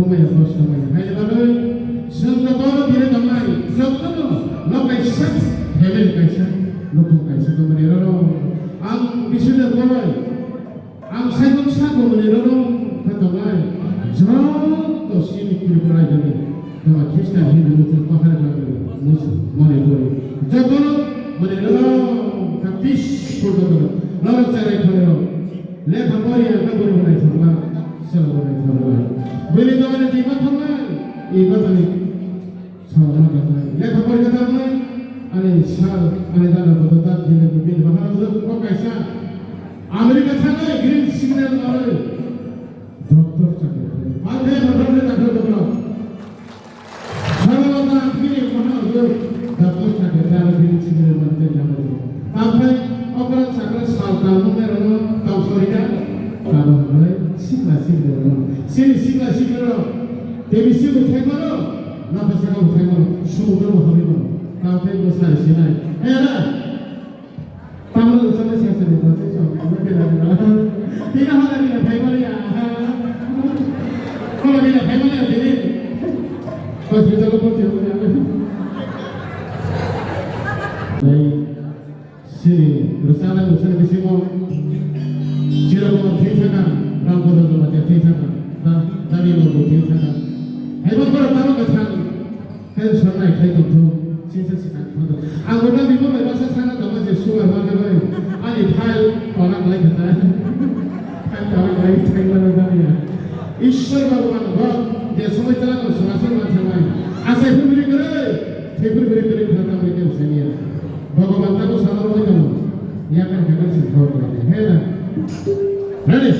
bukumaya kostamaya haybaloi sangkatoro dire damai jotono lo kaisa hebel kaisa lo kaisa ko maniroro ang bisuda boloi ang saikon sako maniroro katamai joto sini kirprai jani tama Kristen Hindu Muslim pahar kagari Muslim mane kori jotono maniroro kapis kodoro lo charai khoro lekha poriya kaburi banai thangla selo banai thangla beli damane tima thangla ibatani sama kata lekha poriya thangla ane sal ane dana bodota jene bin bahar ko kaisa Amerika thangla green signal ore doctor chakre आधे मतलब ने doctor को बोला सारा बात किने कोना जो डॉक्टर का कहता है दिन सिगरेट बनते जाने दो अब है अपना सारा सावधान में रहना काम सॉरीटा काम है सिगला सिगरेट देवी सिगु उठाई मारो ना पैसा का उठाई मारो समुद्र में हमें मारो काम पे बसना सिनाई है ना तामल उसने से देता है सब हमें के लगा तीन हमारा भी भाई वाले kalau tidak hebat ya jadi pas kita lupa dia punya baik sini bersama di sini siapa tinggalkan rambut itu macam tinggalkan tadi mau tinggalkan hebat kalau tahu macam kan sana itu tu cinta sikap tu anggota di mana bahasa sana tu macam suara mana baik ani file orang lain kata kan orang lain tinggal mana ya ईश्वर भगवान भक्त जे समय चला को सुनासन माथे में आसे फुबरी करे February करे खाता में के उसेनिया भगवान का को सादर में कम या कर के से छोड़ दे है ना रेडी